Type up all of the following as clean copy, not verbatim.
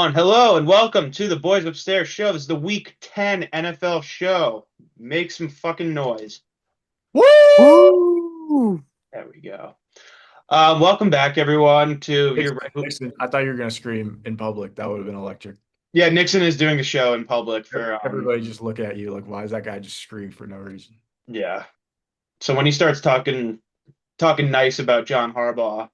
Hello and welcome to the Boys Upstairs show. This is the Week 10 NFL show. Make some fucking noise. Woo! There we go. Welcome back, everyone, to your Nickson, regular. Nickson, I thought you were gonna scream in public. That would have been electric. Yeah, Nickson is doing the show in public for Everybody just look at you like, why is that guy just screaming for no reason? yeah. So when he starts talking nice about John Harbaugh,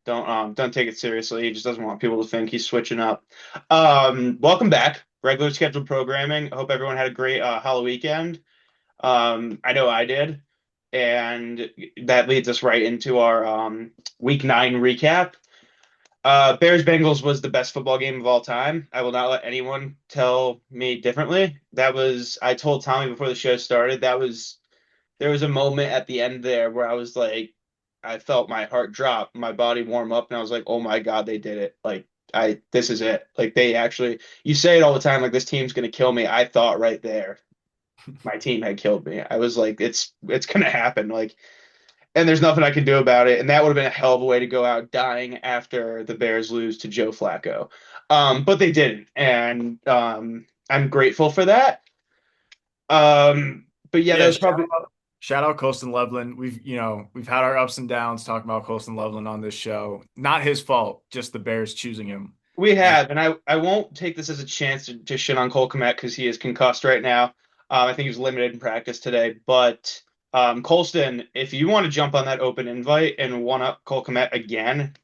don't take it seriously. He just doesn't want people to think he's switching up. Welcome back. Regular scheduled programming. I hope everyone had a great Halloween weekend. I know I did. And that leads us right into our week 9 recap. Bears Bengals was the best football game of all time. I will not let anyone tell me differently. I told Tommy before the show started, there was a moment at the end there where I was like, I felt my heart drop, my body warm up, and I was like, oh my God, they did it. This is it. Like, they actually, you say it all the time, like, this team's going to kill me. I thought right there my team had killed me. I was like, it's gonna happen. Like, and there's nothing I can do about it. And that would have been a hell of a way to go out dying after the Bears lose to Joe Flacco. But they didn't, and I'm grateful for that. But yeah, that Yeah, was probably shout out Colston Loveland. We've had our ups and downs talking about Colston Loveland on this show. Not his fault, just the Bears choosing him. we And have, and I won't take this as a chance to shit on Cole Kmet because he is concussed right now. I think he was limited in practice today, but Colston, if you want to jump on that open invite and one up Cole Kmet again,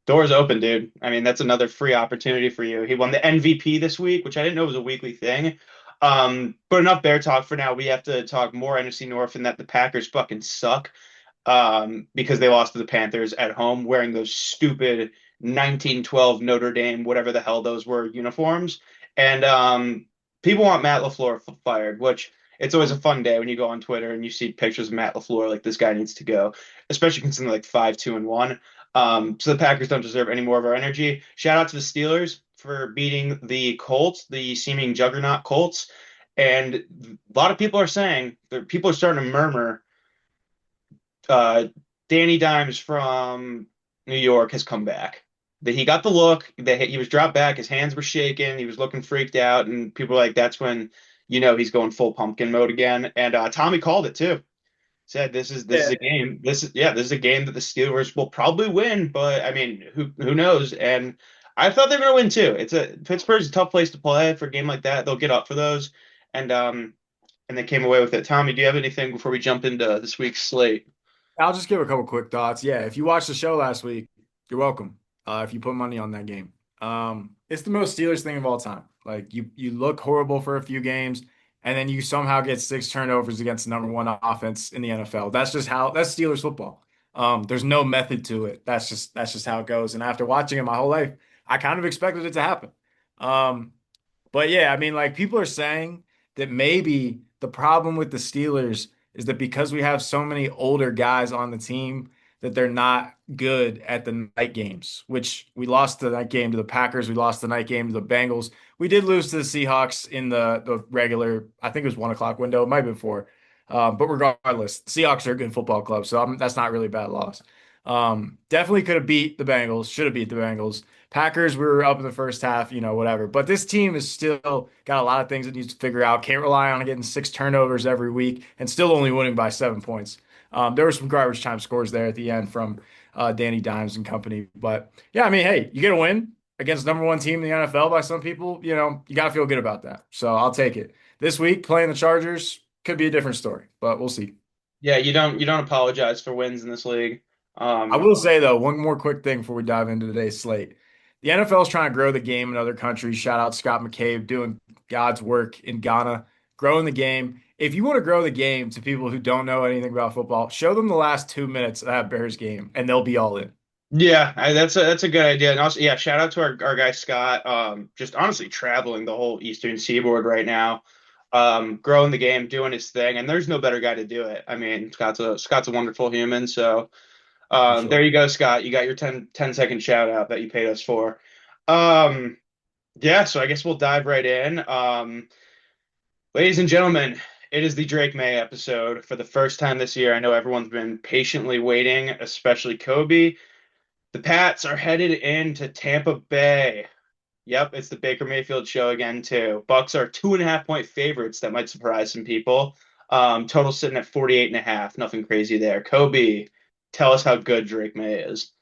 doors open, dude. I mean, that's another free opportunity for you. He won the MVP this week, which I didn't know was a weekly thing. But enough Bear talk for now. We have to talk more NFC North and that the Packers fucking suck because they lost to the Panthers at home wearing those stupid 1912 Notre Dame, whatever the hell those were, uniforms. And people want Matt LaFleur fired, which it's always a fun day when you go on Twitter and you see pictures of Matt LaFleur like this guy needs to go, especially considering like 5-2-1. So the Packers don't deserve any more of our energy. Shout out to the Steelers for beating the Colts, the seeming juggernaut Colts. And a lot of people are saying that people are starting to murmur Danny Dimes from New York has come back. That he got the look, that he was dropped back, his hands were shaking, he was looking freaked out, and people were like, that's when he's going full pumpkin mode again. And Tommy called it too. Said this is a game. This is a game that the Steelers will probably win, but I mean, who knows? And I thought they were gonna win too. Pittsburgh's a tough place to play for a game like that. They'll get up for those, and and they came away with it. Tommy, do you have anything before we jump into this week's slate? I'll just give a couple quick thoughts. Yeah, if you watched the show last week, you're welcome. If you put money on that game, it's the most Steelers thing of all time. Like you look horrible for a few games, and then you somehow get 6 turnovers against the number one offense in the NFL. That's Steelers football. There's no method to it. That's just how it goes. And after watching it my whole life, I kind of expected it to happen. Um, but yeah, I mean, like people are saying that maybe the problem with the Steelers is that because we have so many older guys on the team, that they're not good at the night games, which we lost the night game to the Packers. We lost the night game to the Bengals. We did lose to the Seahawks in the regular, I think it was 1 o'clock window. It might be before. But regardless, the Seahawks are a good football club, so that's not really a bad loss. Definitely could have beat the Bengals, should have beat the Bengals. Packers, we were up in the first half, whatever. But this team is still got a lot of things it needs to figure out. Can't rely on getting 6 turnovers every week and still only winning by 7 points. There were some garbage time scores there at the end from Danny Dimes and company. But yeah, I mean, hey, you get a win against number one team in the NFL by some people, you got to feel good about that. So I'll take it. This week, playing the Chargers could be a different story, but we'll see. Yeah, you don't apologize for wins in this league. I Um, will say though, one more quick thing before we dive into today's slate. The NFL is trying to grow the game in other countries. Shout out Scott McCabe doing God's work in Ghana, growing the game. If you want to grow the game to people who don't know anything about football, show them the last 2 minutes of that Bears game, and they'll be all in. yeah, that's a good idea. And also, yeah, shout out to our guy Scott. Just honestly traveling the whole Eastern Seaboard right now, growing the game, doing his thing, and there's no better guy to do it. I mean, Scott's a wonderful human. So For sure. there you go, Scott. You got your 10-second shout out that you paid us for. Um, yeah, so I guess we'll dive right in. Ladies and gentlemen, it is the Drake Maye episode for the first time this year. I know everyone's been patiently waiting, especially Coby. The Pats are headed into Tampa Bay. Yep, it's the Baker Mayfield show again too. Bucks are 2.5 point favorites. That might surprise some people. Total sitting at 48.5. Nothing crazy there. Coby, tell us how good Drake Maye is.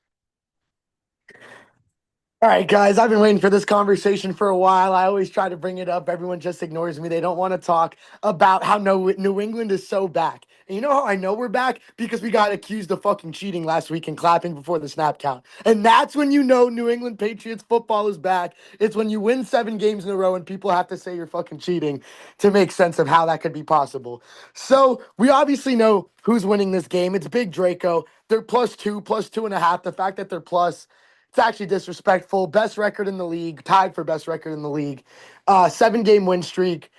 All right, guys, I've been waiting for this conversation for a while. I always try to bring it up. Everyone just ignores me. They don't want to talk about how New England is so back. And you know how I know we're back? Because we got accused of fucking cheating last week and clapping before the snap count. And that's when you know New England Patriots football is back. It's when you win 7 games in a row and people have to say you're fucking cheating to make sense of how that could be possible. So we obviously know who's winning this game. It's Big Draco. They're plus 2.5. The fact that they're plus, it's actually disrespectful. Best record in the league, tied for best record in the league. 7 game win streak.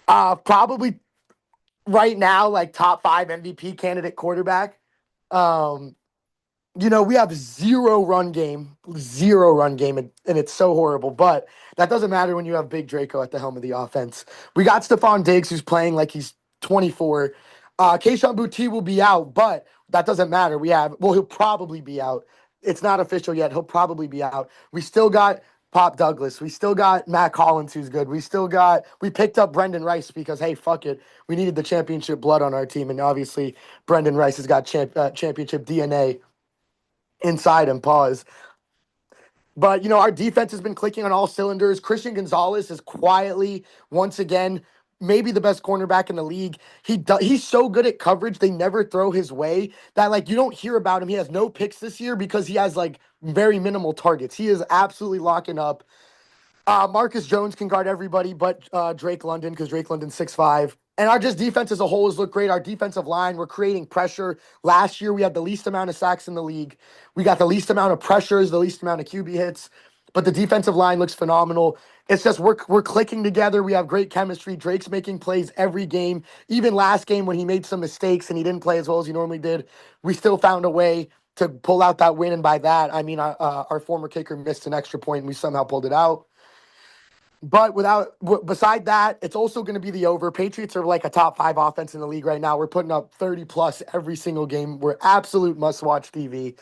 Probably right now, like top 5 MVP candidate quarterback. Um, we have zero run game, and it's so horrible. But that doesn't matter when you have Big Draco at the helm of the offense. We got Stephon Diggs, who's playing like he's 24. Kayshon Boutte will be out, but that doesn't matter. He'll probably be out. It's not official yet. He'll probably be out. We still got Pop Douglas. We still got Matt Collins, who's good. We picked up Brendan Rice because, hey, fuck it. We needed the championship blood on our team. And obviously, Brendan Rice has got championship DNA inside him. Pause. But our defense has been clicking on all cylinders. Christian Gonzalez is quietly once again maybe the best cornerback in the league. He's so good at coverage. They never throw his way that like you don't hear about him. He has no picks this year because he has like very minimal targets. He is absolutely locking up. Marcus Jones can guard everybody but Drake London because Drake London's 6'5". And our just defense as a whole has looked great. Our defensive line, we're creating pressure. Last year, we had the least amount of sacks in the league. We got the least amount of pressures, the least amount of QB hits. But the defensive line looks phenomenal. It's just we're clicking together. We have great chemistry. Drake's making plays every game. Even last game when he made some mistakes and he didn't play as well as he normally did, we still found a way to pull out that win. And by that, I mean our former kicker missed an extra point and we somehow pulled it out. But beside that, it's also going to be the over. Patriots are like a top 5 offense in the league right now. We're putting up 30 plus every single game. We're absolute must watch TV.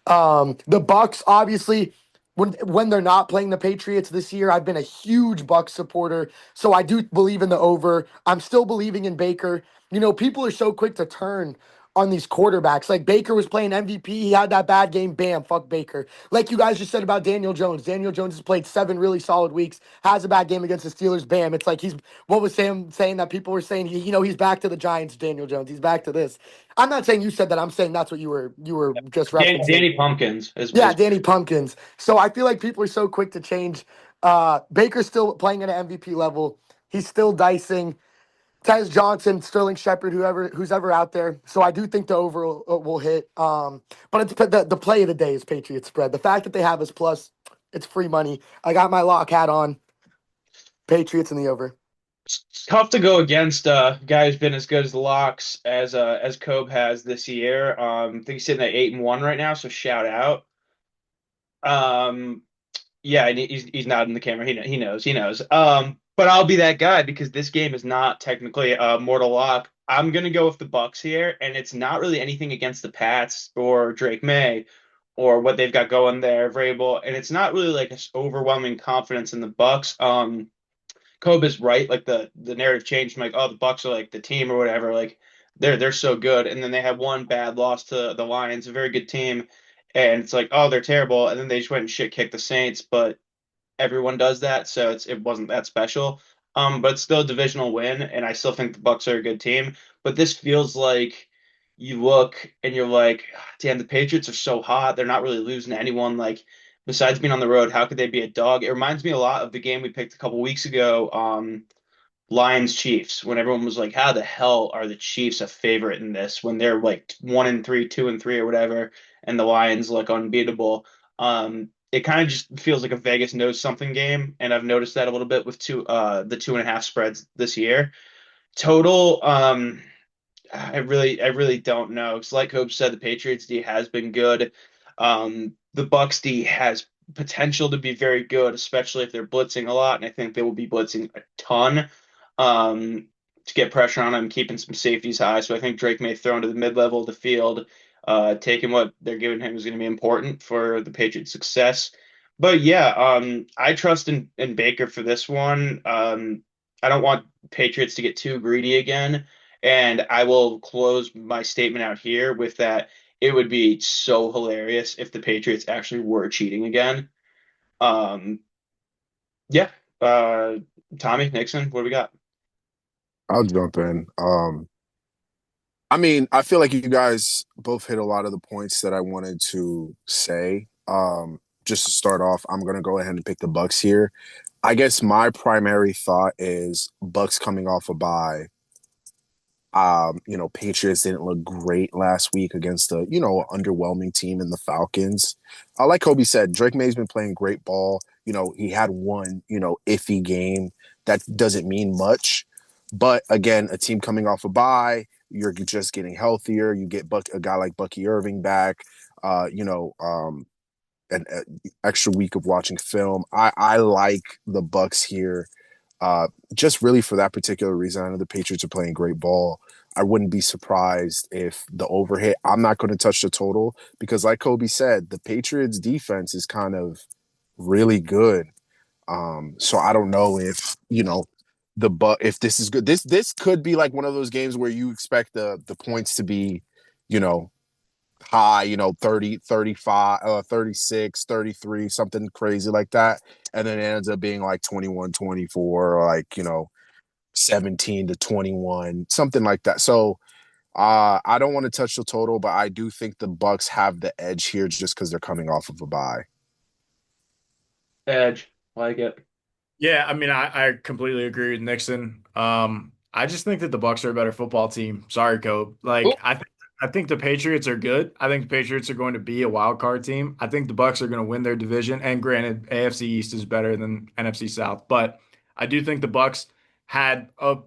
The Bucks, obviously, when they're not playing the Patriots this year, I've been a huge Bucks supporter, so I do believe in the over. I'm still believing in Baker. People are so quick to turn on these quarterbacks. Like Baker was playing MVP, he had that bad game, bam, fuck Baker. Like you guys just said about Daniel Jones. Daniel Jones has played 7 really solid weeks, has a bad game against the Steelers, bam. It's like what was Sam saying that people were saying he's back to the Giants, Daniel Jones. He's back to this. I'm not saying you said that. I'm saying that's what you were just referencing. Danny Pumpkins Yeah, is Danny Pumpkins. So I feel like people are so quick to change. Baker's still playing at an MVP level. He's still dicing. Tez Johnson, Sterling Shepard, who's ever out there. So I do think the over will hit. But it's the play of the day is Patriots spread. The fact that they have us plus, it's free money. I got my lock hat on. Patriots in the over. it's tough to go against a guy who's been as good as the locks as Cobe has this year. I think he's sitting at 8-1 right now, so shout out. Um, Yeah, and he's nodding the camera. He knows. But I'll be that guy because this game is not technically a mortal lock. I'm gonna go with the Bucks here, and it's not really anything against the Pats or Drake May or what they've got going there, Vrabel, and it's not really like this overwhelming confidence in the Bucks. Kobe is right, like the narrative changed from like, oh, the Bucks are like the team or whatever, like they're so good, and then they had one bad loss to the Lions, a very good team, and it's like, oh, they're terrible, and then they just went and shit kicked the Saints, but everyone does that, so it wasn't that special. But it's still a divisional win, and I still think the Bucks are a good team. But this feels like you look and you're like, damn, the Patriots are so hot. They're not really losing to anyone. Like, besides being on the road, how could they be a dog? It reminds me a lot of the game we picked a couple weeks ago, Lions Chiefs, when everyone was like, how the hell are the Chiefs a favorite in this when they're like 1-3, 2-3, or whatever, and the Lions look unbeatable. It kind of just feels like a Vegas knows something game, and I've noticed that a little bit with the 2.5 spreads this year. Total, I really don't know. It's like Hope said, the Patriots D has been good. The Bucks D has potential to be very good, especially if they're blitzing a lot, and I think they will be blitzing a ton to get pressure on them, keeping some safeties high. So I think Drake may throw into the mid-level of the field. taking what they're giving him is going to be important for the Patriots' success. But yeah, I trust in Baker for this one. I don't want Patriots to get too greedy again, and I will close my statement out here with that. It would be so hilarious if the Patriots actually were cheating again. Um, yeah, uh, Tommy Nickson, what do we got? I'll jump in. I mean, I feel like you guys both hit a lot of the points that I wanted to say. Just to start off, I'm gonna go ahead and pick the Bucks here. I guess my primary thought is Bucks coming off a bye. Patriots didn't look great last week against a, underwhelming team in the Falcons. Like Coby said, Drake Maye's been playing great ball. He had one, iffy game. That doesn't mean much. But again, a team coming off a bye, you're just getting healthier. You get a guy like Bucky Irving back, uh, you know, um, an extra week of watching film. I like the Bucks here, just really for that particular reason. I know the Patriots are playing great ball. I wouldn't be surprised if the overhit. I'm not going to touch the total because, like Coby said, the Patriots defense is kind of really good. So I don't know if if this is good. This could be like one of those games where you expect the points to be, you know, high, 30, 35, 36, 33, something crazy like that. And then it ends up being like 21, 24, or like, 17 to 21, something like that. So I don't want to touch the total, but I do think the Bucks have the edge here just because they're coming off of a bye. Edge, like it. Yeah, I mean, I completely agree with Nickson. I just think that the Bucks are a better football team. Sorry, Cope. Ooh, I think the Patriots are good. I think the Patriots are going to be a wild card team. I think the Bucks are going to win their division. And granted, AFC East is better than NFC South, but I do think the Bucks had a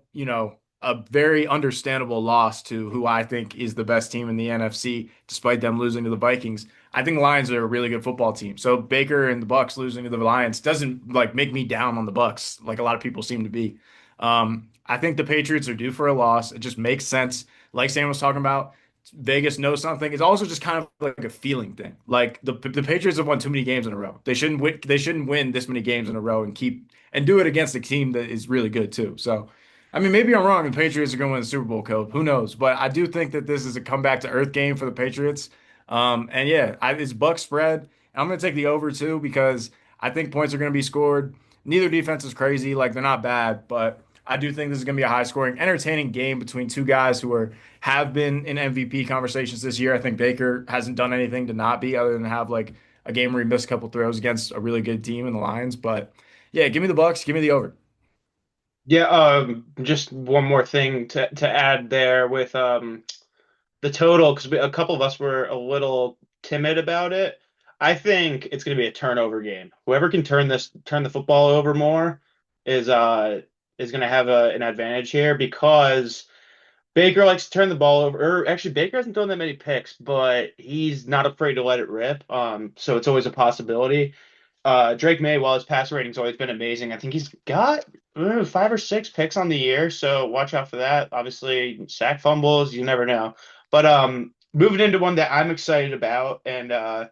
very understandable loss to who I think is the best team in the NFC, despite them losing to the Vikings. I think the Lions are a really good football team. So Baker and the Bucks losing to the Lions doesn't like make me down on the Bucks like a lot of people seem to be. I think the Patriots are due for a loss. It just makes sense. Like Sam was talking about, Vegas knows something. It's also just kind of like a feeling thing. Like the Patriots have won too many games in a row. They shouldn't win. They shouldn't win this many games in a row and do it against a team that is really good too. So, I mean, maybe I'm wrong. The Patriots are going to win the Super Bowl, Cope. Who knows? But I do think that this is a comeback to earth game for the Patriots. And yeah, it's Buck spread. I'm going to take the over too because I think points are going to be scored. Neither defense is crazy. Like they're not bad, but I do think this is going to be a high scoring, entertaining game between two guys who have been in MVP conversations this year. I think Baker hasn't done anything to not be other than have like a game where he missed a couple throws against a really good team in the Lions. But yeah, give me the Bucks, give me the over. yeah. Just one more thing to add there with the total because a couple of us were a little timid about it. I think it's going to be a turnover game. Whoever can turn the football over more is uh is going to have an advantage here because Baker likes to turn the ball over. Or actually, Baker hasn't thrown that many picks, but he's not afraid to let it rip. So it's always a possibility. Drake Maye, while his passer rating's always been amazing, I think he's got 5 or 6 picks on the year, so watch out for that. Obviously, sack fumbles, you never know. But moving into one that I'm excited about, and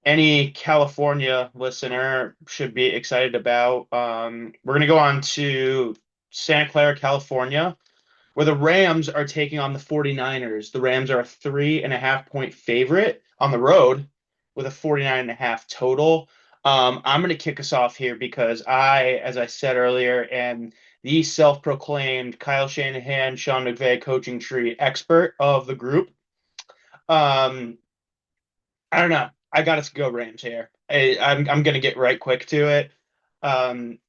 any California listener should be excited about. We're gonna go on to Santa Clara, California, where the Rams are taking on the 49ers. The Rams are a 3.5 point favorite on the road with a 49.5 total. I'm going to kick us off here because as I said earlier, am the self-proclaimed Kyle Shanahan, Sean McVay coaching tree expert of the group. Um, I don't know. I got us to go Rams here. I'm going to get right quick to it. Um,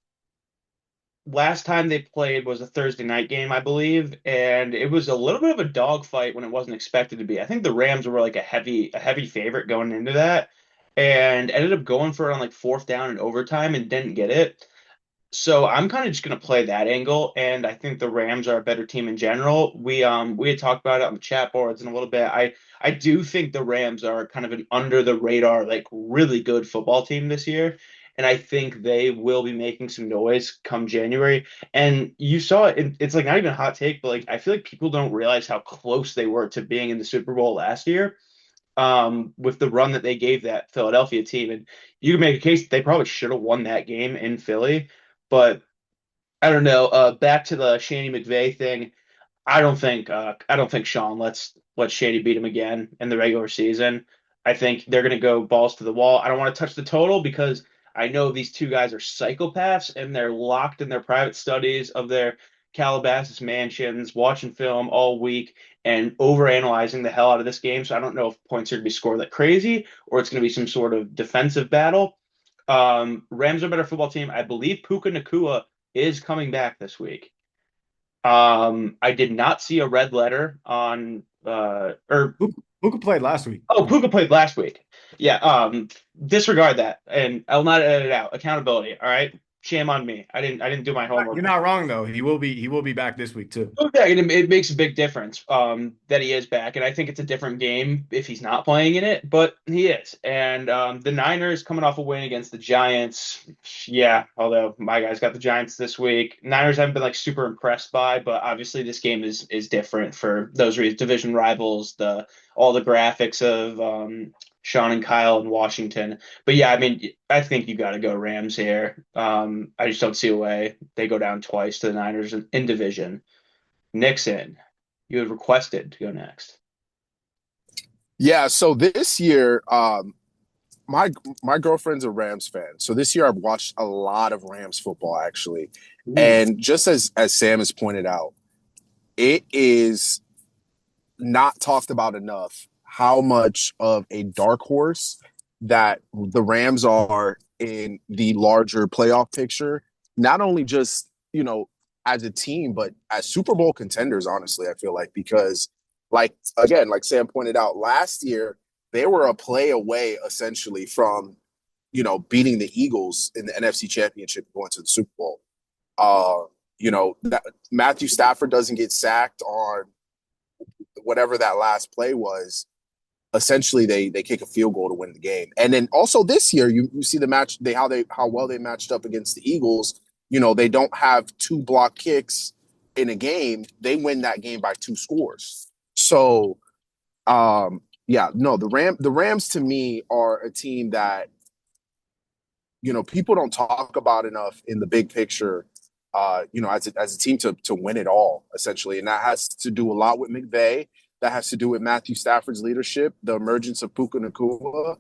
Last time they played was a Thursday night game, I believe, and it was a little bit of a dogfight when it wasn't expected to be. I think the Rams were like a heavy favorite going into that, and ended up going for it on like fourth down and overtime and didn't get it. So I'm kind of just gonna play that angle, and I think the Rams are a better team in general. We had talked about it on the chat boards in a little bit. I do think the Rams are kind of an under the radar, like really good football team this year. and I think they will be making some noise come January. And you saw it, it's like not even a hot take, but like I feel like people don't realize how close they were to being in the Super Bowl last year, with the run that they gave that Philadelphia team. And you can make a case that they probably should have won that game in Philly, but I don't know. Back to the Shanny McVay thing. I don't think Sean lets Shady beat him again in the regular season. I think they're gonna go balls to the wall. I don't want to touch the total because I know these two guys are psychopaths and they're locked in their private studies of their Calabasas mansions, watching film all week and overanalyzing the hell out of this game. So I don't know if points are gonna be scored like crazy or it's gonna be some sort of defensive battle. Rams are a better football team. I believe Puka Nakua is coming back this week. I did not see a red letter on or Who played last week? oh, Puka played last week. Yeah, disregard that and I'll not edit it out. Accountability, all right? Shame on me. I didn't do my You're homework. not wrong though. He will be back this week too. Oh, yeah, it makes a big difference that he is back, and I think it's a different game if he's not playing in it, but he is. And the Niners coming off a win against the Giants, yeah. Although my guys got the Giants this week, Niners haven't been like super impressed by, but obviously this game is different for those reasons. Division rivals, the all the graphics of Sean and Kyle in Washington. But yeah, I mean, I think you got to go Rams here. I just don't see a way they go down twice to the Niners in division. Nickson, you had requested to go next. Yeah, so this year, my my girlfriend's a Rams fan. So this year I've watched a lot of Rams football actually. Ooh. And just as Sam has pointed out, it is not talked about enough how much of a dark horse that the Rams are in the larger playoff picture. Not only just, as a team, but as Super Bowl contenders, honestly, I feel like, because like again, like Sam pointed out, last year they were a play away essentially from, beating the Eagles in the NFC Championship going to the Super Bowl. That Matthew Stafford doesn't get sacked on whatever that last play was. Essentially, they kick a field goal to win the game. And then also this year, you see the match, how well they matched up against the Eagles. They don't have two block kicks in a game. They win that game by two scores. So yeah, no, the Rams to me are a team that, people don't talk about enough in the big picture, as a team to win it all, essentially. And that has to do a lot with McVay. That has to do with Matthew Stafford's leadership, the emergence of Puka Nakua,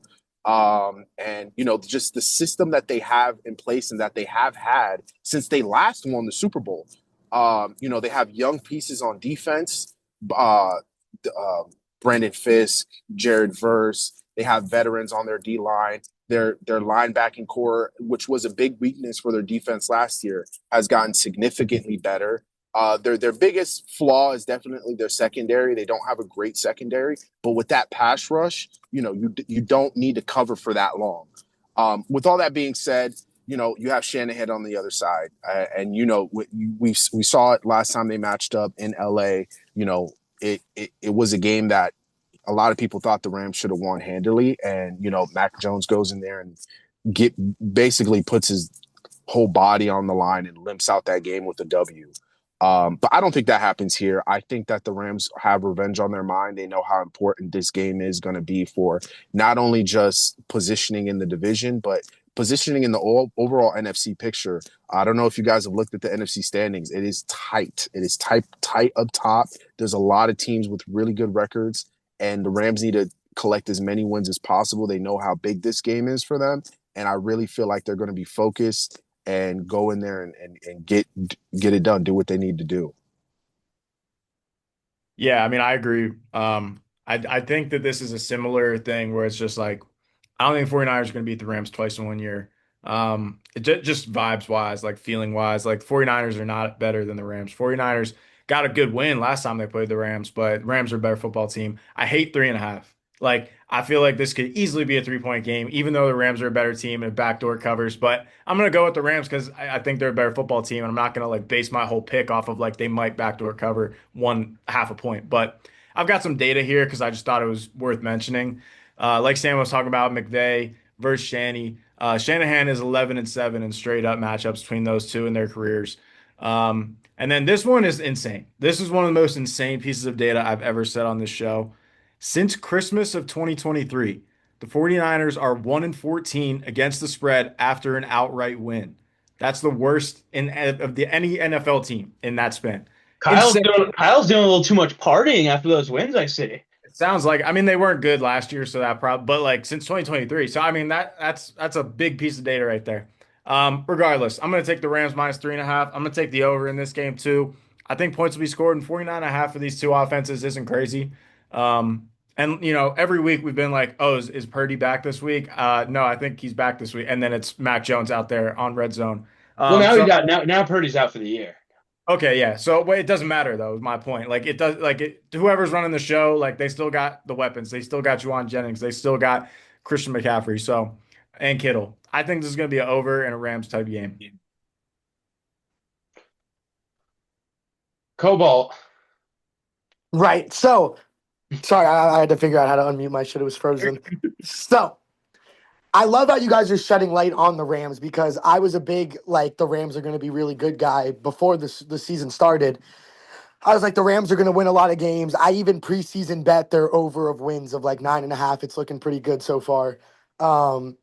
and, just the system that they have in place and that they have had since they last won the Super Bowl. They have young pieces on defense, uh, Brandon Fisk, Jared Verse. They have veterans on their D line. Their linebacking core, which was a big weakness for their defense last year, has gotten significantly better. Their biggest flaw is definitely their secondary. They don't have a great secondary, but with that pass rush, you don't need to cover for that long. With all that being said, you have Shanahan on the other side, and we saw it last time they matched up in LA. It was a game that a lot of people thought the Rams should have won handily, and Mac Jones goes in there and basically puts his whole body on the line and limps out that game with a W. But I don't think that happens here. I think that the Rams have revenge on their mind. They know how important this game is going to be for not only just positioning in the division, but positioning in the overall NFC picture. I don't know if you guys have looked at the NFC standings. It is tight. It is tight up top. There's a lot of teams with really good records, and the Rams need to collect as many wins as possible. They know how big this game is for them, and I really feel like they're going to be focused and go in there and get it done, do what they need to do. Yeah, I mean, I agree. I think that this is a similar thing where it's just like, I don't think 49ers are going to beat the Rams twice in 1 year. Just vibes wise, like feeling wise, like 49ers are not better than the Rams. 49ers got a good win last time they played the Rams, but Rams are a better football team. I hate 3.5. Like, I feel like this could easily be a 3-point game, even though the Rams are a better team and backdoor covers. But I'm gonna go with the Rams because I think they're a better football team, and I'm not gonna like base my whole pick off of like they might backdoor cover 1/2 a point. But I've got some data here because I just thought it was worth mentioning. Like Sam was talking about, McVay versus Shanny. Shanahan is 11-7 in straight up matchups between those two in their careers. And then this one is insane. This is one of the most insane pieces of data I've ever said on this show. Since Christmas of 2023, the 49ers are 1-14 against the spread after an outright win. That's the worst in of the any NFL team in that span. Kyle's Insane. doing Kyle's doing a little too much partying after those wins, I see. It sounds like, I mean, they weren't good last year, so that probably, but like since 2023. So I mean that's a big piece of data right there. Regardless, I'm gonna take the Rams -3.5. I'm gonna take the over in this game too. I think points will be scored, and 49.5 for these two offenses isn't crazy. And every week we've been like, oh, is Purdy back this week? No, I think he's back this week. And then it's Mac Jones out there on red zone. Well, now he So got now Purdy's out for the year. Okay, yeah. So but it doesn't matter though, is my point. Like it does whoever's running the show, like they still got the weapons. They still got Juwan Jennings. They still got Christian McCaffrey. So and Kittle. I think this is gonna be an over and a Rams type game. Cobalt. Right. So, sorry, I had to figure out how to unmute my shit. It was frozen. So, I love how you guys are shedding light on the Rams because I was a big, like, the Rams are going to be really good guy before the season started. I was like, the Rams are going to win a lot of games. I even preseason bet their over of wins of like 9.5. It's looking pretty good so far. Um,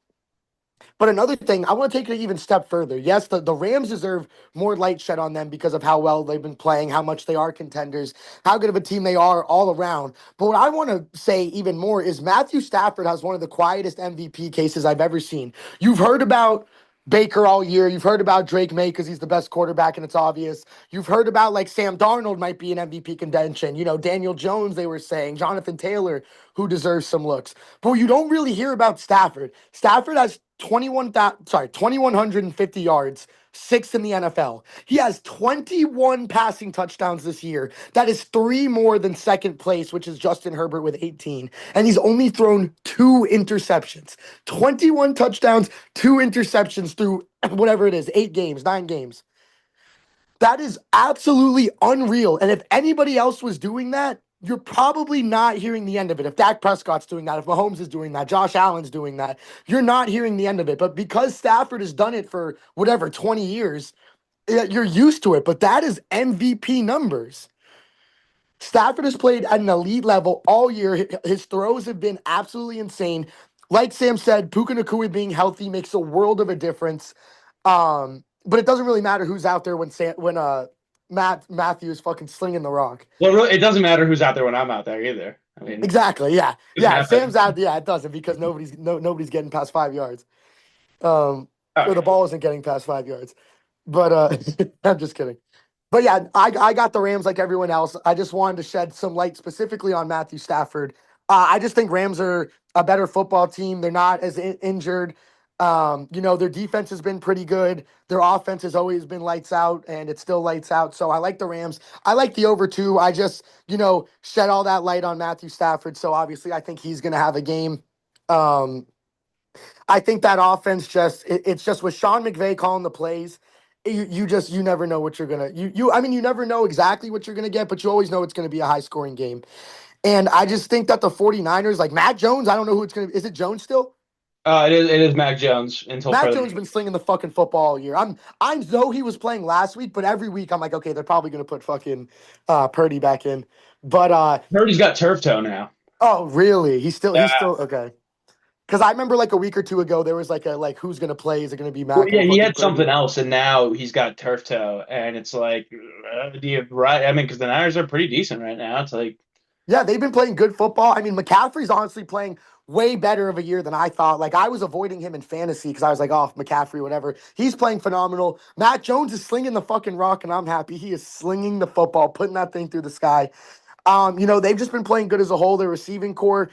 but another thing, I want to take it an even step further. Yes, the Rams deserve more light shed on them because of how well they've been playing, how much they are contenders, how good of a team they are all around. But what I want to say even more is Matthew Stafford has one of the quietest MVP cases I've ever seen. You've heard about Baker all year. You've heard about Drake Maye because he's the best quarterback and it's obvious. You've heard about like Sam Darnold might be an MVP contention. Daniel Jones, they were saying, Jonathan Taylor, who deserves some looks. But you don't really hear about Stafford. Stafford has 2,150 yards, sixth in the NFL. He has 21 passing touchdowns this year. That is three more than second place, which is Justin Herbert with 18. And he's only thrown two interceptions. 21 touchdowns, two interceptions through whatever it is, 8 games, 9 games. That is absolutely unreal. And if anybody else was doing that, you're probably not hearing the end of it. If Dak Prescott's doing that, if Mahomes is doing that, Josh Allen's doing that, you're not hearing the end of it. But because Stafford has done it for whatever, 20 years, you're used to it. But that is MVP numbers. Stafford has played at an elite level all year. His throws have been absolutely insane. Like Sam said, Puka Nacua being healthy makes a world of a difference. But it doesn't really matter who's out there when Matthew is fucking slinging the rock. Well, really, it doesn't matter who's out there when I'm out there either. I mean, Exactly. Yeah. it Yeah. happens. Sam's out. Yeah, it doesn't because nobody's getting past 5 yards. Or the Okay. ball isn't getting past 5 yards. But I'm just kidding. But yeah, I got the Rams like everyone else. I just wanted to shed some light specifically on Matthew Stafford. I just think Rams are a better football team. They're not as injured. Their defense has been pretty good. Their offense has always been lights out, and it's still lights out. So I like the Rams. I like the over two. I just, shed all that light on Matthew Stafford. So obviously, I think he's going to have a game. I think that offense it's just with Sean McVay calling the plays. You never know what you're gonna you never know exactly what you're gonna get, but you always know it's gonna be a high scoring game. And I just think that the 49ers, like Matt Jones, I don't know who it's gonna be. Is it Jones still? It is Mac Jones until Matt further. Jones been slinging the fucking football all year. I know he was playing last week, but every week I'm like, okay, they're probably gonna put fucking Purdy back in. But Purdy's got turf toe now. oh really? He's still Yeah. okay. Because I remember like a week or two ago, there was like who's gonna play? Is it gonna be Well, Mac yeah, or he fucking had Purdy? something else, and now he's got turf toe, and it's like, do you right? I mean, because the Niners are pretty decent right now. It's like, Yeah, they've been playing good football. I mean, McCaffrey's honestly playing way better of a year than I thought. Like, I was avoiding him in fantasy because I was like, oh, McCaffrey, whatever. He's playing phenomenal. Matt Jones is slinging the fucking rock, and I'm happy. He is slinging the football, putting that thing through the sky. They've just been playing good as a whole. Their receiving core,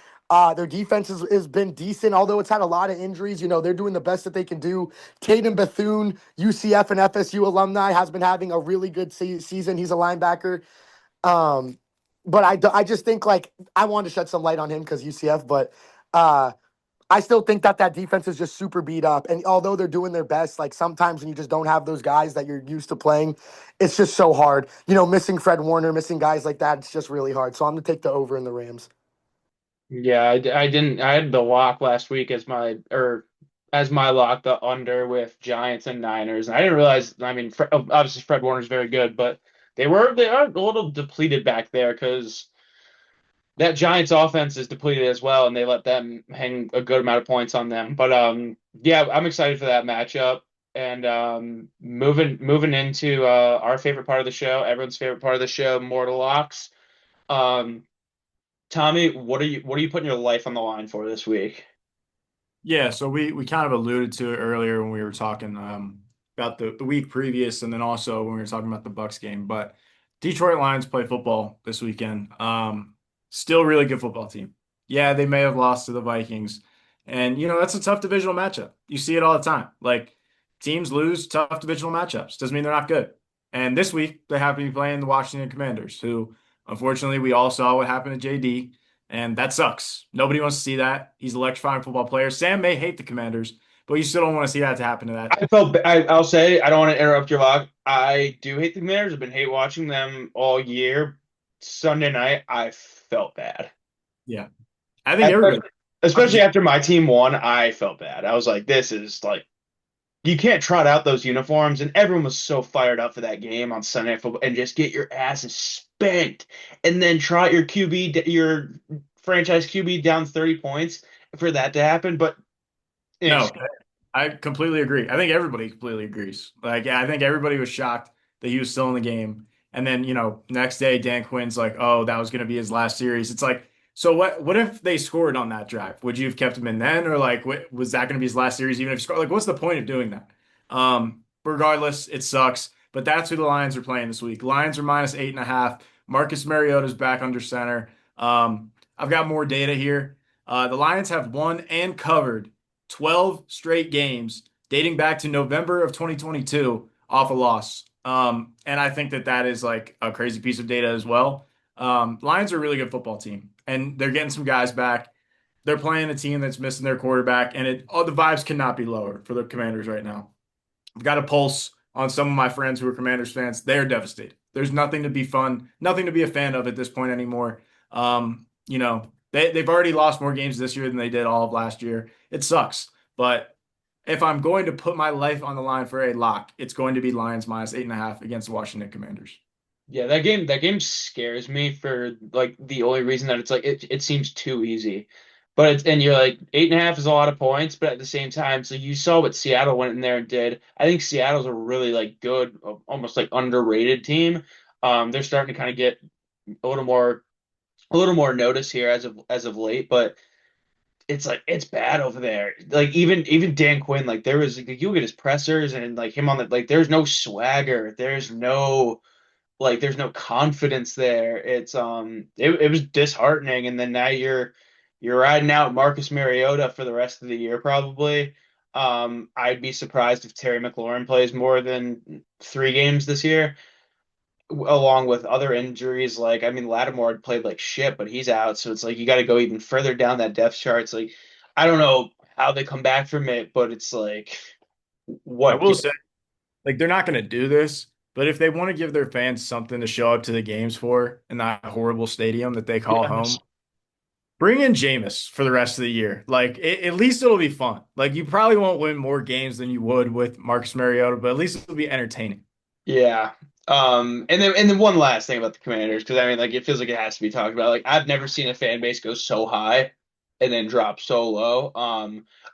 their defense has been decent, although it's had a lot of injuries. They're doing the best that they can do. Tatum Bethune, UCF and FSU alumni, has been having a really good season. He's a linebacker. Um, but I just think like I wanted to shed some light on him because UCF, but uh, I still think that defense is just super beat up. And although they're doing their best, like sometimes when you just don't have those guys that you're used to playing, it's just so hard. Missing Fred Warner, missing guys like that, it's just really hard. So I'm gonna take the over in the Rams. yeah, I didn't. I had the lock last week as my or as my lock the under with Giants and Niners. And I didn't realize. I mean, obviously Fred Warner's very good, but they are a little depleted back there because that Giants offense is depleted as well, and they let them hang a good amount of points on them. But yeah, I'm excited for that matchup. And moving into our favorite part of the show, everyone's favorite part of the show, Mortal Locks. Um, Tommy, what are you putting your life on the line for this week? Yeah, so we kind of alluded to it earlier when we were talking about the week previous, and then also when we were talking about the Bucks game. But Detroit Lions play football this weekend. Still really good football team. Yeah, they may have lost to the Vikings, and that's a tough divisional matchup. You see it all the time. Like teams lose tough divisional matchups. Doesn't mean they're not good. And this week they happen to be playing the Washington Commanders, who unfortunately we all saw what happened to JD. And that sucks. Nobody wants to see that. He's an electrifying football player. Sam may hate the Commanders, but you still don't want to see that to happen to that. I'll say I don't want to interrupt your log. I do hate the Commanders. I've been hate watching them all year. Sunday night, I felt bad. Yeah. I think everybody. Especially, especially after my team won, I felt bad. I was like, this is like you can't trot out those uniforms, and everyone was so fired up for that game on Sunday Night Football, and just get your asses spanked, and then trot your QB, your franchise QB down 30 points for that to happen. But it's No, I completely agree. I think everybody completely agrees. Like, yeah, I think everybody was shocked that he was still in the game. And then, next day, Dan Quinn's like, oh, that was going to be his last series. It's like, so what if they scored on that drive? Would you have kept him in then? Or like, was that going to be his last series, even if he scored? Like, what's the point of doing that? Regardless, it sucks. But that's who the Lions are playing this week. Lions are -8.5. Marcus Mariota's back under center. I've got more data here. The Lions have won and covered 12 straight games dating back to November of 2022 off a loss. And I think that that is like a crazy piece of data as well. Lions are a really good football team, and they're getting some guys back. They're playing a team that's missing their quarterback, and all the vibes cannot be lower for the Commanders right now. I've got a pulse on some of my friends who are Commanders fans. They're devastated. There's nothing to be fun, nothing to be a fan of at this point anymore. They've already lost more games this year than they did all of last year. It sucks. But if I'm going to put my life on the line for a lock, it's going to be Lions -8.5 against the Washington Commanders. Yeah, that game scares me for like the only reason that it's like it seems too easy. But and you're like 8.5 is a lot of points, but at the same time, so you saw what Seattle went in there and did. I think Seattle's a really like good, almost like underrated team. They're starting to kind of get a little more a little more notice here as of late, but it's like it's bad over there. Like even Dan Quinn, like there was like, you look at his pressers and like him on the like there's no swagger. There's no confidence there. It was disheartening, and then now you're riding out Marcus Mariota for the rest of the year probably. I'd be surprised if Terry McLaurin plays more than 3 games this year, along with other injuries. Like I mean, Lattimore had played like shit, but he's out, so it's like you got to go even further down that depth chart. It's like I don't know how they come back from it, but it's like I what will say, like, they're not going to do this, but if they want to give their fans something to show up to the games for in that horrible stadium that they call home, bring in Jameis for the rest of the year. Like, at least it'll be fun. Like, you probably won't win more games than you would with Marcus Mariota, but at least it'll be entertaining. Yeah. And then one last thing about the Commanders, because I mean, like, it feels like it has to be talked about. Like, I've never seen a fan base go so high and then drop so low.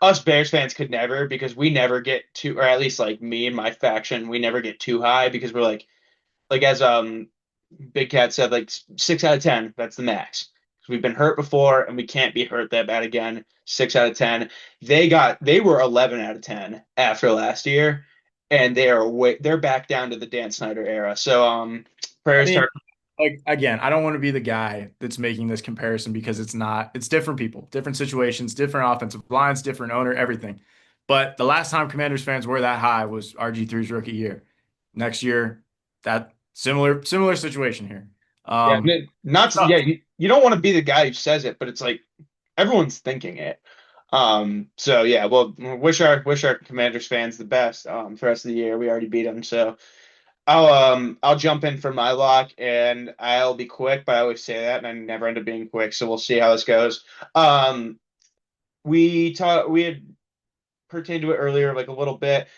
Us Bears fans could never, because we never get too, or at least like me and my faction, we never get too high because we're like as Big Cat said, like 6 out of 10, that's the max. 'Cause we've been hurt before and we can't be hurt that bad again. 6 out of 10. They were 11 out of 10 after last year, and they're back down to the Dan Snyder era. So I prayers to mean, our like, again, I don't want to be the guy that's making this comparison because it's not, it's different people, different situations, different offensive lines, different owner, everything. But the last time Commanders fans were that high was RG3's rookie year. Next year, that similar situation here. yeah, It not yeah, sucks. you don't want to be the guy who says it, but it's like everyone's thinking it. So yeah, well, wish our Commanders fans the best for the rest of the year. We already beat them, so I'll jump in for my lock and I'll be quick, but I always say that and I never end up being quick, so we'll see how this goes. We had pertained to it earlier, like a little bit.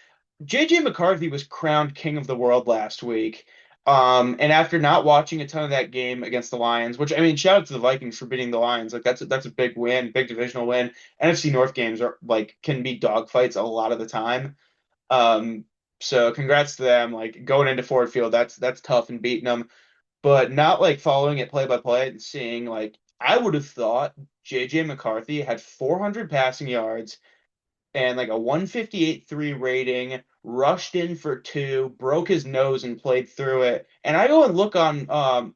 JJ McCarthy was crowned king of the world last week. And after not watching a ton of that game against the Lions, which I mean, shout out to the Vikings for beating the Lions. Like that's a big win, big divisional win. NFC North games are like can be dogfights a lot of the time. Um, so congrats to them. Like going into Ford Field, that's tough and beating them, but not like following it play by play and seeing like I would have thought JJ McCarthy had 400 passing yards and like a 158.3 rating, rushed in for two, broke his nose and played through it. And I go and look on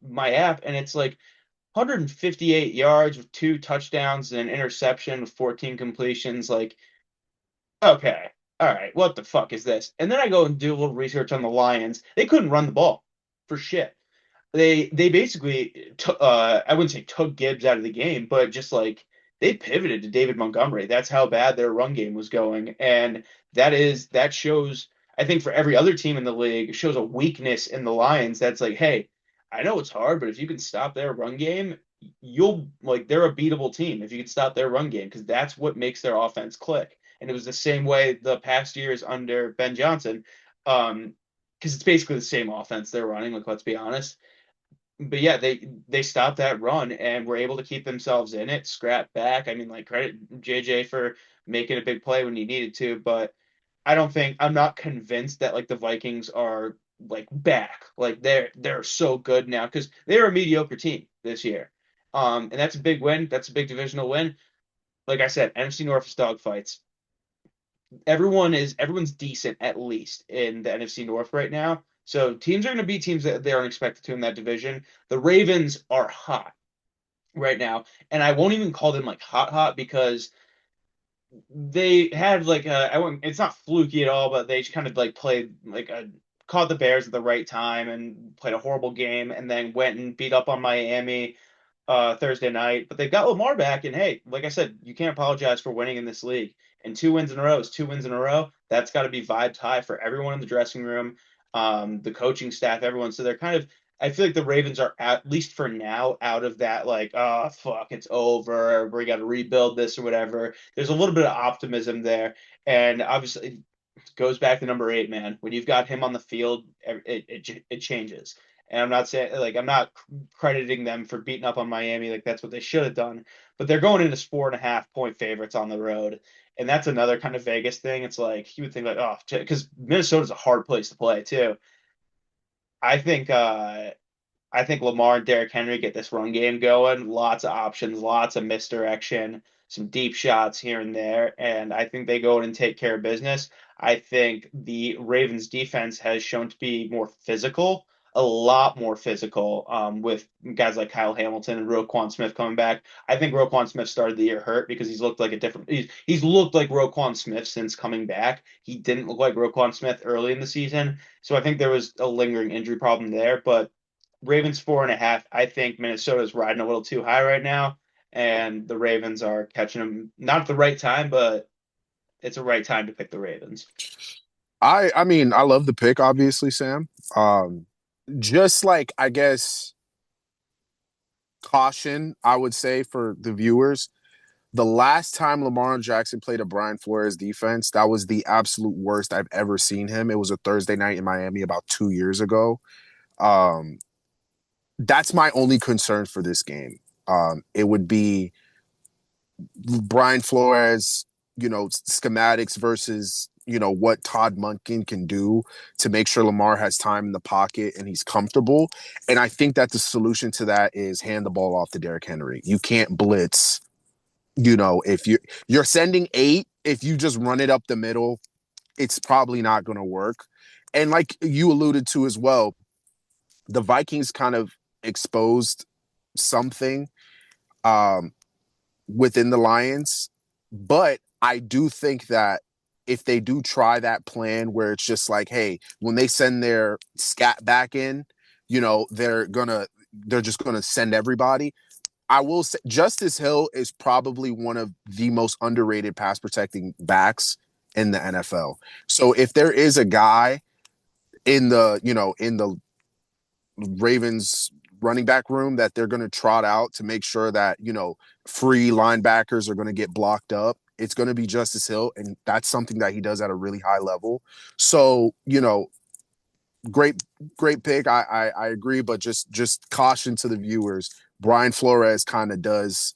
my app and it's like 158 yards with two touchdowns and an interception with 14 completions. Like, okay, all right, what the fuck is this? And then I go and do a little research on the Lions. They couldn't run the ball for shit. They basically I wouldn't say took Gibbs out of the game, but just like they pivoted to David Montgomery. That's how bad their run game was going, and that shows. I think for every other team in the league, it shows a weakness in the Lions. That's like, hey, I know it's hard, but if you can stop their run game, you'll like they're a beatable team if you can stop their run game because that's what makes their offense click. And it was the same way the past years under Ben Johnson, because it's basically the same offense they're running. Like, let's be honest, but yeah, they stopped that run and were able to keep themselves in it, scrap back. I mean, like credit JJ for making a big play when he needed to, but I'm not convinced that like the Vikings are like back. Like they're so good now because they're a mediocre team this year. And that's a big win. That's a big divisional win. Like I said, NFC North is dogfights. Everyone's decent at least in the NFC North right now. So teams are going to be teams that they aren't expected to in that division. The Ravens are hot right now, and I won't even call them like hot because they had like a I won't, it's not fluky at all, but they kind of like played like a caught the Bears at the right time and played a horrible game, and then went and beat up on Miami Thursday night. But they've got Lamar back, and hey, like I said, you can't apologize for winning in this league. And 2 wins in a row is 2 wins in a row. That's got to be vibes high for everyone in the dressing room, the coaching staff, everyone. So they're kind of. I feel like the Ravens are at least for now out of that like, oh fuck, it's over. We got to rebuild this or whatever. There's a little bit of optimism there, and obviously it goes back to number 8, man. When you've got him on the field, it changes. And I'm not saying like I'm not crediting them for beating up on Miami, like that's what they should have done. But they're going into 4.5 point favorites on the road, and that's another kind of Vegas thing. It's like you would think like, oh, because Minnesota's a hard place to play too. I think I think Lamar and Derrick Henry get this run game going. Lots of options, lots of misdirection, some deep shots here and there, and I think they go in and take care of business. I think the Ravens defense has shown to be more physical, a lot more physical, with guys like Kyle Hamilton and Roquan Smith coming back. I think Roquan Smith started the year hurt because he's looked like a different. He's looked like Roquan Smith since coming back. He didn't look like Roquan Smith early in the season, so I think there was a lingering injury problem there, but. Ravens 4.5. I think Minnesota's riding a little too high right now, and the Ravens are catching them not at the right time, but it's a right time to pick the Ravens. I mean, I love the pick, obviously, Sam. Just like I guess caution, I would say for the viewers. The last time Lamar Jackson played a Brian Flores defense, that was the absolute worst I've ever seen him. It was a Thursday night in Miami about 2 years ago. Um, that's my only concern for this game. It would be Brian Flores, schematics versus, what Todd Monken can do to make sure Lamar has time in the pocket and he's comfortable. And I think that the solution to that is hand the ball off to Derrick Henry. You can't blitz. If you're sending 8, if you just run it up the middle, it's probably not going to work. And like you alluded to as well, the Vikings kind of exposed something um, within the Lions. But I do think that if they do try that plan where it's just like, hey, when they send their scat back in, they're just gonna send everybody. I will say Justice Hill is probably one of the most underrated pass protecting backs in the NFL. So if there is a guy in the Ravens running back room that they're going to trot out to make sure that, free linebackers are going to get blocked up, it's going to be Justice Hill, and that's something that he does at a really high level. So, great pick. I agree, but just caution to the viewers. Brian Flores kind of does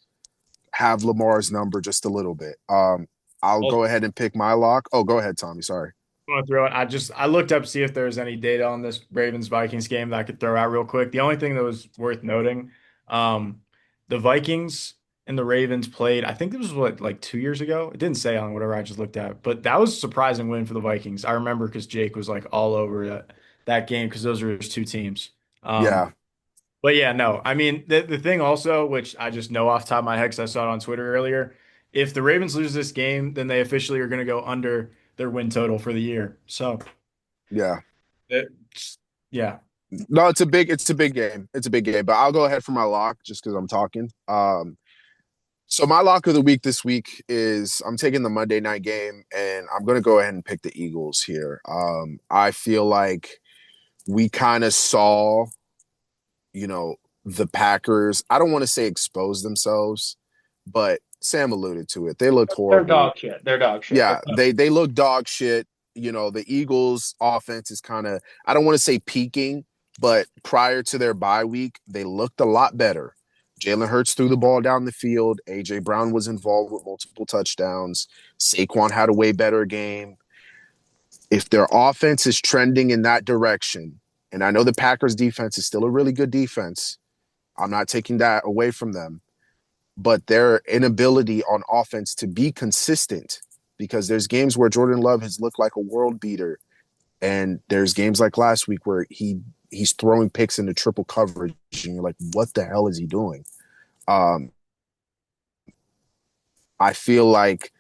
have Lamar's number just a little bit. I'll Also, go ahead and pick my lock. Oh, go ahead, Tommy. Sorry. I want to throw it. I looked up to see if there was any data on this Ravens Vikings game that I could throw out real quick. The only thing that was worth noting, um, the Vikings and the Ravens played. I think this was what, like 2 years ago. It didn't say on whatever I just looked at, but that was a surprising win for the Vikings. I remember because Jake was like all over that game because those were his two teams. Yeah, But yeah, no. I mean, the thing also, which I just know off the top of my head because I saw it on Twitter earlier, if the Ravens lose this game, then they officially are going to go under their win total for the year. So, yeah. yeah. No, it's a big game. It's a big game. But I'll go ahead for my lock just because I'm talking. So my lock of the week this week is I'm taking the Monday night game, and I'm going to go ahead and pick the Eagles here. I feel like we kind of saw, you know, the Packers. I don't want to say expose themselves, but Sam alluded to it. They looked They're horrible. dog shit. They're dog shit. Yeah, they look dog shit. The Eagles offense is kind of, I don't want to say peaking, but prior to their bye week, they looked a lot better. Jalen Hurts threw the ball down the field. A.J. Brown was involved with multiple touchdowns. Saquon had a way better game. If their offense is trending in that direction, and I know the Packers defense is still a really good defense, I'm not taking that away from them, but their inability on offense to be consistent, because there's games where Jordan Love has looked like a world beater, and there's games like last week where he's throwing picks into triple coverage, and you're like, what the hell is he doing? I feel like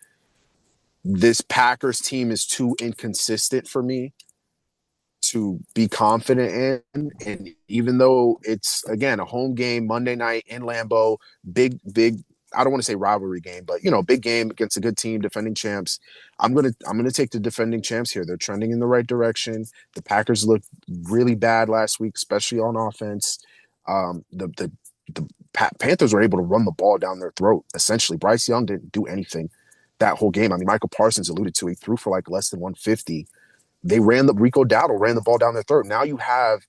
this Packers team is too inconsistent for me to be confident in. And even though it's, again, a home game Monday night in Lambeau, big, I don't want to say rivalry game, but big game against a good team, defending champs. I'm gonna take the defending champs here. They're trending in the right direction. The Packers looked really bad last week, especially on offense. The Panthers were able to run the ball down their throat. Essentially, Bryce Young didn't do anything that whole game. I mean, Michael Parsons alluded to, he threw for like less than 150. Rico Dowdle ran the ball down their throat. Now you have,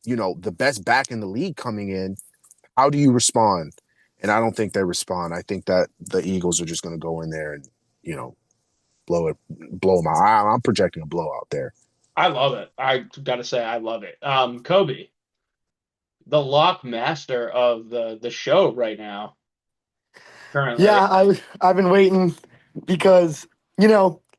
the best back in the league coming in. How do you respond? And I don't think they respond. I think that the Eagles are just going to go in there and, blow them out. I'm projecting a blowout there. I love it. I gotta say, I love it. Coby, the lock master of the show right now, currently. Yeah, I've been waiting because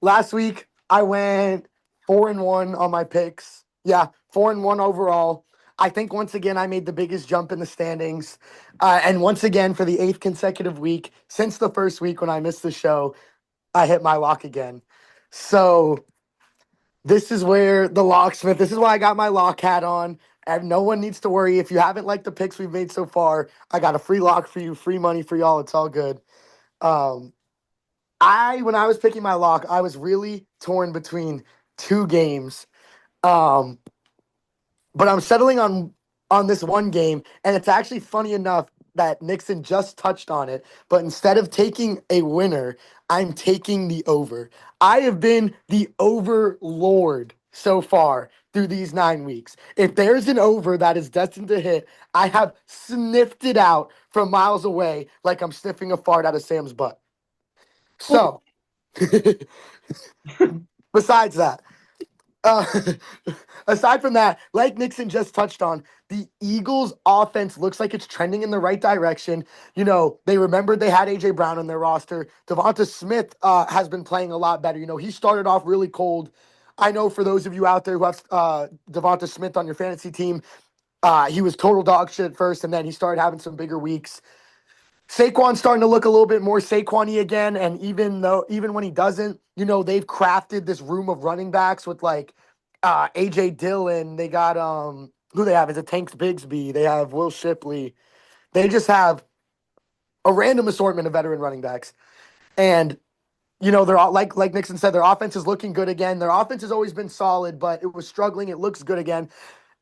last week I went 4-1 on my picks. Yeah, 4-1 overall. I think once again I made the biggest jump in the standings, and once again for the 8th consecutive week since the first week when I missed the show, I hit my lock again. So this is where the locksmith. This is why I got my lock hat on. And no one needs to worry. If you haven't liked the picks we've made so far, I got a free lock for you, free money for y'all. It's all good. Um, when I was picking my lock, I was really torn between two games. Um, but I'm settling on this one game, and it's actually funny enough that Nickson just touched on it. But instead of taking a winner, I'm taking the over. I have been the overlord so far through these 9 weeks. If there's an over that is destined to hit, I have sniffed it out from miles away like I'm sniffing a fart out of Sam's butt. So, besides that, uh, aside from that, like Nickson just touched on, the Eagles' offense looks like it's trending in the right direction. They remembered they had A.J. Brown on their roster. Devonta Smith has been playing a lot better. He started off really cold. I know for those of you out there who have Devonta Smith on your fantasy team, he was total dog shit at first, and then he started having some bigger weeks. Saquon's starting to look a little bit more Saquon-y again, and even when he doesn't, they've crafted this room of running backs with like AJ Dillon. They got who they have is it Tanks Bigsby. They have Will Shipley. They just have a random assortment of veteran running backs, and they're all like Nickson said, their offense is looking good again. Their offense has always been solid, but it was struggling. It looks good again.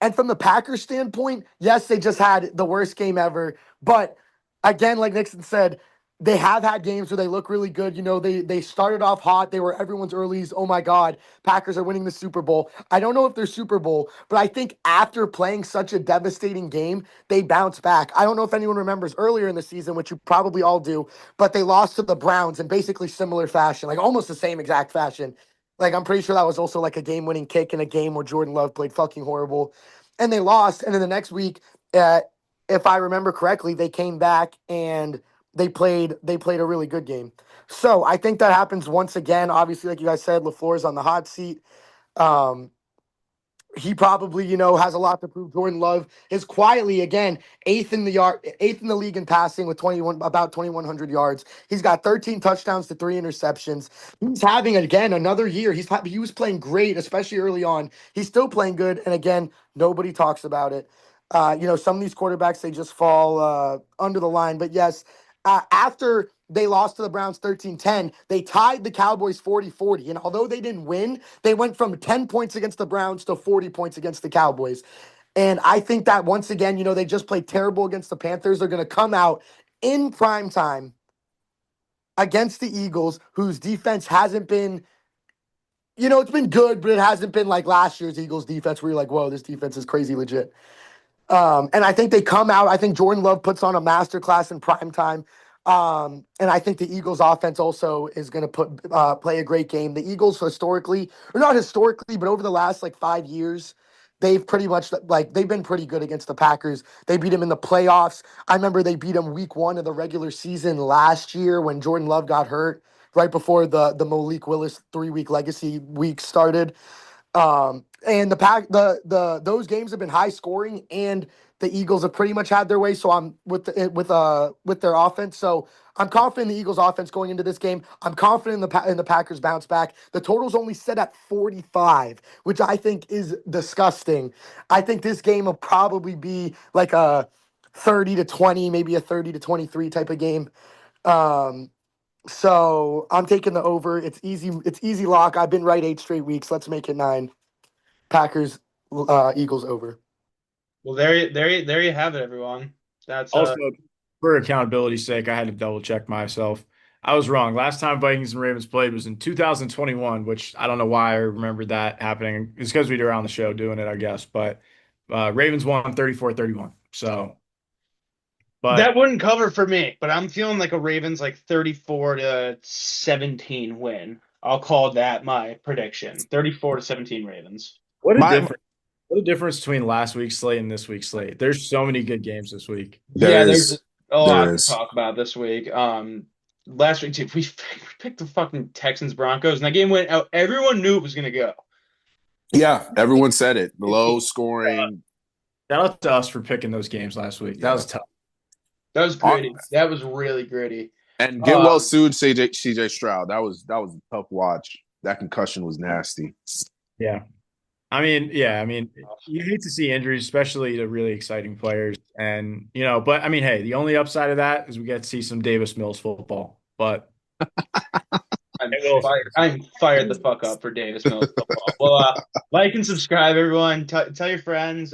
And from the Packers standpoint, yes, they just had the worst game ever, but again, like Nickson said, they have had games where they look really good. They started off hot. They were everyone's earlies. Oh my God, Packers are winning the Super Bowl. I don't know if they're Super Bowl, but I think after playing such a devastating game, they bounce back. I don't know if anyone remembers earlier in the season, which you probably all do, but they lost to the Browns in basically similar fashion, like almost the same exact fashion. Like I'm pretty sure that was also like a game-winning kick in a game where Jordan Love played fucking horrible, and they lost. And then the next week, uh, if I remember correctly, they came back and they played a really good game. So I think that happens once again. Obviously, like you guys said, LaFleur's on the hot seat. Um, he probably, has a lot to prove. Jordan Love is quietly again eighth in the league in passing with about 2,100 yards. He's got 13 touchdowns to 3 interceptions. He's having again another year. He was playing great, especially early on. He's still playing good, and again, nobody talks about it. Some of these quarterbacks they just fall under the line. But yes, after they lost to the Browns 13-10, they tied the Cowboys 40-40. And although they didn't win, they went from 10 points against the Browns to 40 points against the Cowboys. And I think that once again, they just played terrible against the Panthers. They're going to come out in prime time against the Eagles, whose defense hasn't been, it's been good, but it hasn't been like last year's Eagles defense where you're like, whoa, this defense is crazy legit. And I think they come out. I think Jordan Love puts on a masterclass in prime time. And I think the Eagles offense also is going to play a great game. The Eagles historically, or not historically, but over the last like 5 years, they've pretty much they've been pretty good against the Packers. They beat them in the playoffs. I remember they beat them week 1 of the regular season last year when Jordan Love got hurt right before the Malik Willis 3-week legacy week started. And those games have been high scoring, and the Eagles have pretty much had their way. So I'm with their offense. So I'm confident in the Eagles offense going into this game. I'm confident in the Packers bounce back. The total's only set at 45, which I think is disgusting. I think this game will probably be like a 30-20, maybe a 30-23 type of game. Um, so I'm taking the over. It's easy. It's easy lock. I've been right 8 straight weeks. Let's make it 9. Packers, Eagles over. Well, there you have it, everyone. That's Also, for accountability's sake, I had to double check myself. I was wrong. Last time Vikings and Ravens played was in 2021, which I don't know why I remember that happening. It's because we were on the show doing it, I guess. But Ravens won 34-31. So, that but wouldn't cover for me, but I'm feeling like a Ravens like 34-17 win. I'll call that my prediction. 34-17 Ravens. what a My difference. What a difference between last week's slate and this week's slate. There's so many good games this week. Yeah, there there's is a there lot to is talk about this week. Last week too, we picked the fucking Texans Broncos, and that game went out. Everyone knew it was gonna go. yeah, everyone said it. Low scoring. Shout out to us for picking those games last week. That Yeah. was tough. That was gritty. That was really gritty. And get well Um, soon, CJ Stroud. That was a tough watch. That concussion was nasty. Yeah. I mean, you hate to see injuries, especially to really exciting players. And, but I mean, hey, the only upside of that is we get to see some Davis Mills football. But I'm it will. fired. I'm fired the fuck up for Davis Mills football. Well, like and subscribe, everyone. Tell your friends.